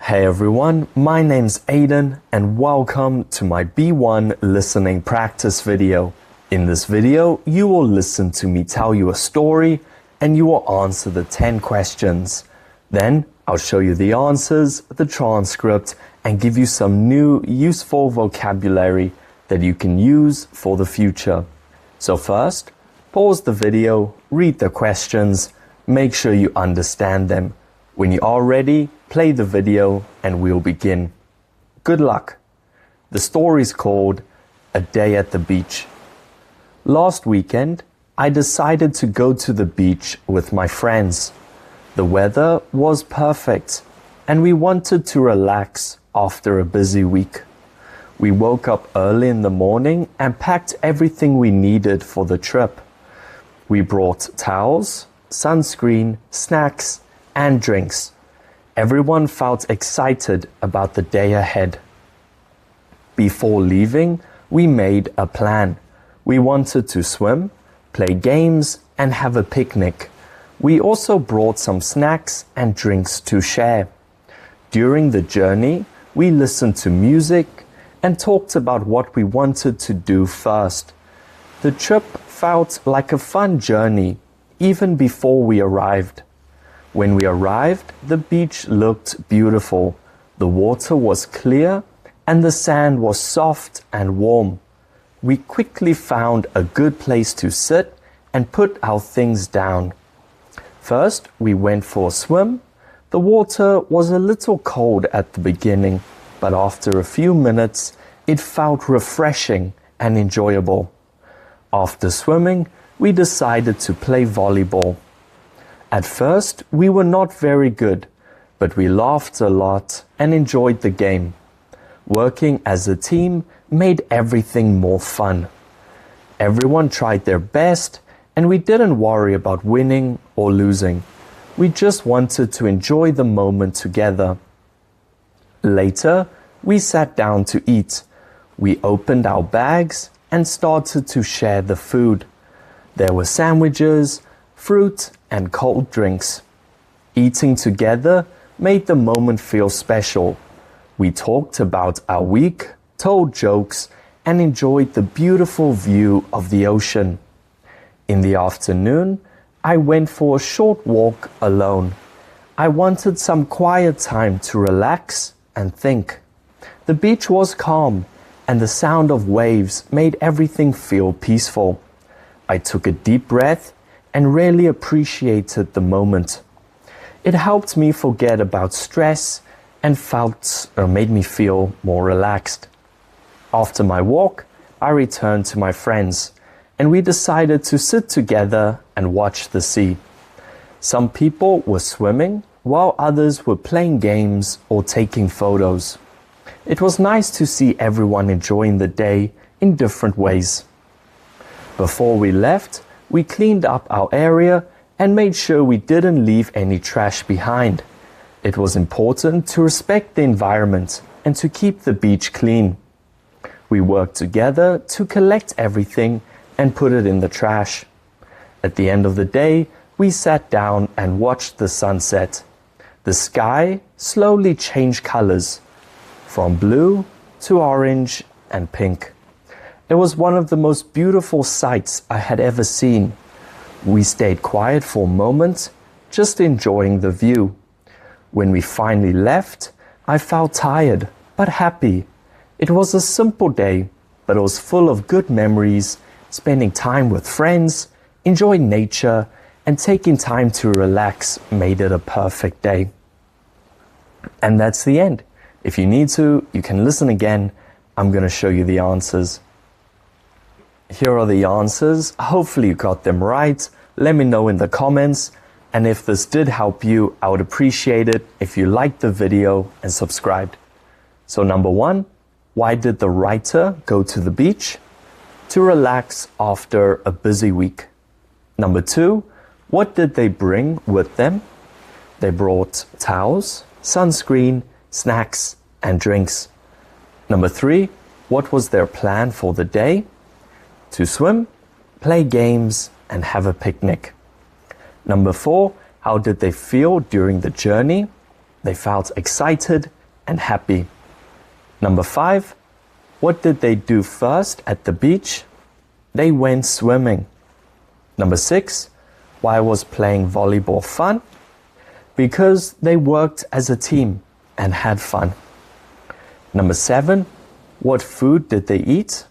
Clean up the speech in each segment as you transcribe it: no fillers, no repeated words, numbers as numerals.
Hey everyone, my name's Aiden and welcome to my B1 listening practice video. In this video, you will listen to me tell you a story and you will answer the 10 questions. Then, I'll show you the answers, the transcript, and give you some new useful vocabulary that you can use for the future. So first, pause the video, read the questions, make sure you understand them. When you are ready, play the video and we'll begin. Good luck. The story is called A Day at the Beach. Last weekend, I decided to go to the beach with my friends. The weather was perfect and we wanted to relax after a busy week. We woke up early in the morning and packed everything we needed for the trip. We brought towels, sunscreen, snacks, and drinks. Everyone felt excited about the day ahead. Before leaving, we made a plan. We wanted to swim, play games, and have a picnic. We also brought some snacks and drinks to share. During the journey, we listened to music and talked about what we wanted to do first. The trip felt like a fun journey, even before we arrived. When we arrived, the beach looked beautiful. The water was clear and the sand was soft and warm. We quickly found a good place to sit and put our things down. First, we went for a swim. The water was a little cold at the beginning, but after a few minutes, it felt refreshing and enjoyable. After swimming, we decided to play volleyball. At first, we were not very good, but we laughed a lot and enjoyed the game. Working as a team made everything more fun. Everyone tried their best, and we didn't worry about winning or losing. We just wanted to enjoy the moment together. Later, we sat down to eat. We opened our bags and started to share the food. There were sandwiches, fruit, and cold drinks. Eating together made the moment feel special. We talked about our week, told jokes, and enjoyed the beautiful view of the ocean. In the afternoon, I went for a short walk alone. I wanted some quiet time to relax and think. The beach was calm, and the sound of waves made everything feel peaceful. I took a deep breath and really appreciated the moment. It helped me forget about stress and made me feel more relaxed. After my walk, I returned to my friends and we decided to sit together and watch the sea. Some people were swimming while others were playing games or taking photos. It was nice to see everyone enjoying the day in different ways. Before we left, we cleaned up our area and made sure we didn't leave any trash behind. It was important to respect the environment and to keep the beach clean. We worked together to collect everything and put it in the trash. At the end of the day, we sat down and watched the sunset. The sky slowly changed colors, from blue to orange and pink. It was one of the most beautiful sights I had ever seen. We stayed quiet for a moment, just enjoying the view. When we finally left, I felt tired, but happy. It was a simple day, but it was full of good memories, spending time with friends, enjoying nature, and taking time to relax made it a perfect day. And that's the end. If you need to, you can listen again. I'm going to show you the answers. Here are the answers. Hopefully you got them right. Let me know in the comments. And if this did help you, I would appreciate it if you liked the video and subscribed. So number 1, why did the writer go to the beach? To relax after a busy week. Number 2, what did they bring with them? They brought towels, sunscreen, snacks, and drinks. Number 3, what was their plan for the day? To swim, play games, and have a picnic. Number 4, how did they feel during the journey? They felt excited and happy. Number 5, what did they do first at the beach? They went swimming. Number 6, why was playing volleyball fun? Because they worked as a team and had fun. Number 7, what food did they eat?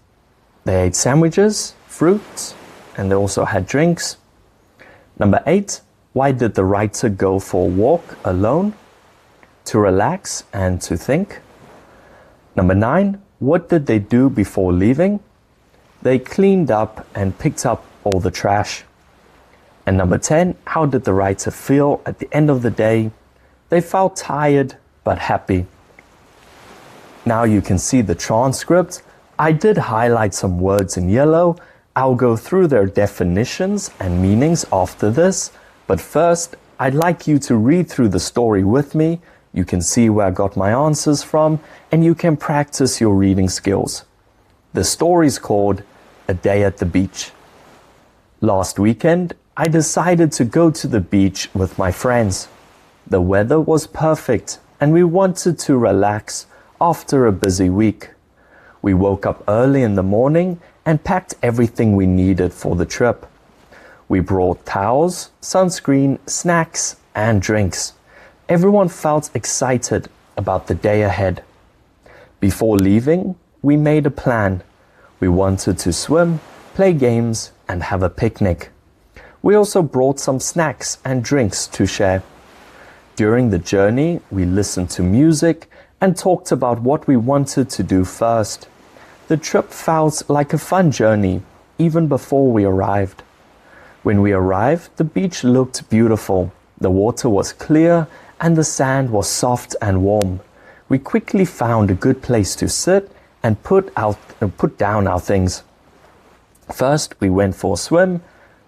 They ate sandwiches, fruits, and they also had drinks. Number 8, why did the writer go for a walk alone? To relax and to think. Number 9, what did they do before leaving? They cleaned up and picked up all the trash. And number 10, how did the writer feel at the end of the day? They felt tired but happy. Now you can see the transcript. I did highlight some words in yellow. I'll go through their definitions and meanings after this, but first, I'd like you to read through the story with me. You can see where I got my answers from, and you can practice your reading skills. The story's called A Day at the Beach. Last weekend, I decided to go to the beach with my friends. The weather was perfect, and we wanted to relax after a busy week. We woke up early in the morning and packed everything we needed for the trip. We brought towels, sunscreen, snacks, and drinks. Everyone felt excited about the day ahead. Before leaving, we made a plan. We wanted to swim, play games, and have a picnic. We also brought some snacks and drinks to share. During the journey, we listened to music and talked about what we wanted to do first. The trip felt like a fun journey, even before we arrived. When we arrived, the beach looked beautiful. The water was clear and the sand was soft and warm. We quickly found a good place to sit and put down our things. First, we went for a swim.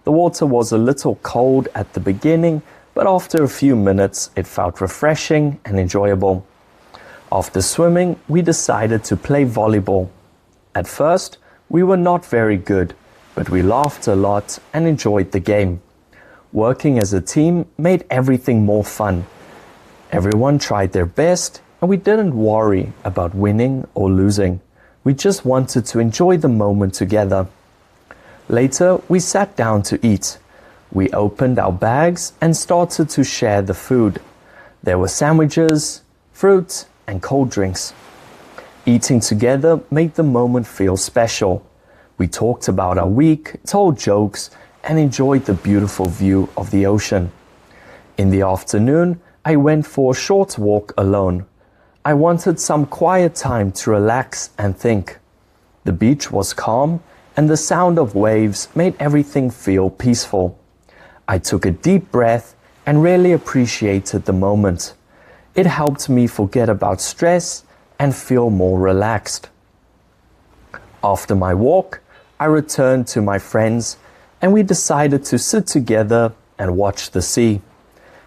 The water was a little cold at the beginning, but after a few minutes, it felt refreshing and enjoyable. After swimming, we decided to play volleyball. At first, we were not very good, but we laughed a lot and enjoyed the game. Working as a team made everything more fun. Everyone tried their best, and we didn't worry about winning or losing. We just wanted to enjoy the moment together. Later, we sat down to eat. We opened our bags and started to share the food. There were sandwiches, fruit, and cold drinks. Eating together made the moment feel special. We talked about our week, told jokes, and enjoyed the beautiful view of the ocean. In the afternoon, I went for a short walk alone. I wanted some quiet time to relax and think. The beach was calm, and the sound of waves made everything feel peaceful. I took a deep breath and really appreciated the moment. It helped me forget about stress and feel more relaxed. After my walk, I returned to my friends and we decided to sit together and watch the sea.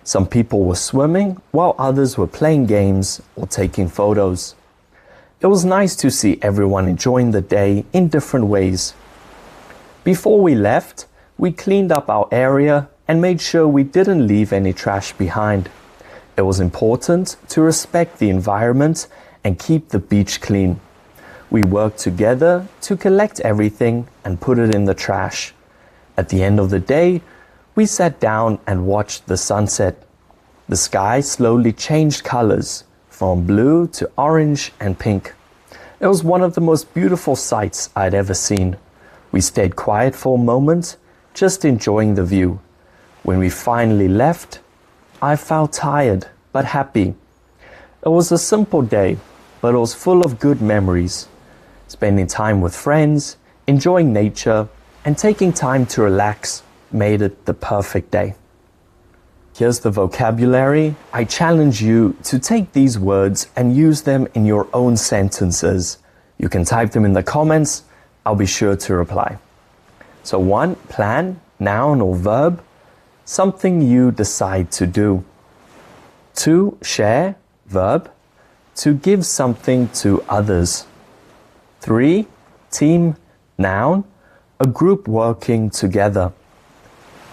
Some people were swimming while others were playing games or taking photos. It was nice to see everyone enjoying the day in different ways. Before we left, we cleaned up our area and made sure we didn't leave any trash behind. It was important to respect the environment and keep the beach clean. We worked together to collect everything and put it in the trash. At the end of the day, we sat down and watched the sunset. The sky slowly changed colors from blue to orange and pink. It was one of the most beautiful sights I'd ever seen. We stayed quiet for a moment, just enjoying the view. When we finally left, I felt tired but happy. It was a simple day, but it was full of good memories. Spending time with friends, enjoying nature, and taking time to relax made it the perfect day. Here's the vocabulary. I challenge you to take these words and use them in your own sentences. You can type them in the comments. I'll be sure to reply. So 1, plan, noun or verb, something you decide to do. 2, share, verb, to give something to others. 3, team, noun, a group working together.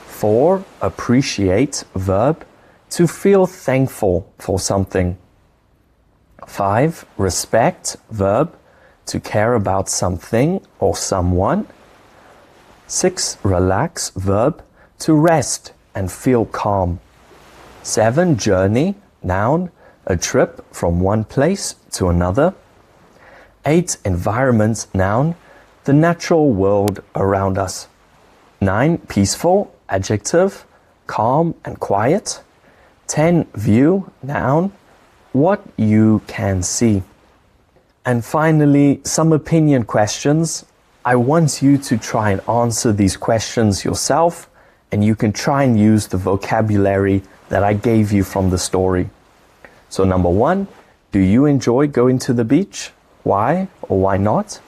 4, appreciate, verb, to feel thankful for something. 5. Respect, verb, to care about something or someone. 6. Relax, verb, to rest and feel calm. 7. Journey, noun, a trip from one place to another. 8. Environment, noun, the natural world around us. 9. Peaceful, adjective, calm and quiet. 10. View, noun, what you can see. And finally, some opinion questions. I want you to try and answer these questions yourself, and you can try and use the vocabulary that I gave you from the story. So number 1, do you enjoy going to the beach? Why or why not?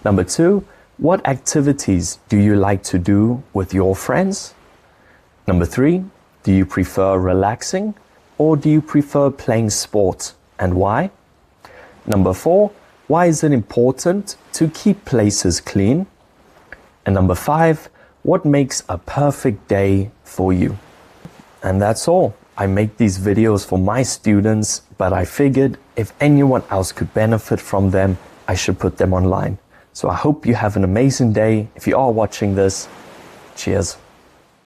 Number 2, what activities do you like to do with your friends? Number 3, do you prefer relaxing or do you prefer playing sport, and why? Number 4, why is it important to keep places clean? And number 5, what makes a perfect day for you? And that's all. I make these videos for my students, but I figured if anyone else could benefit from them, I should put them online. So I hope you have an amazing day. If you are watching this, cheers.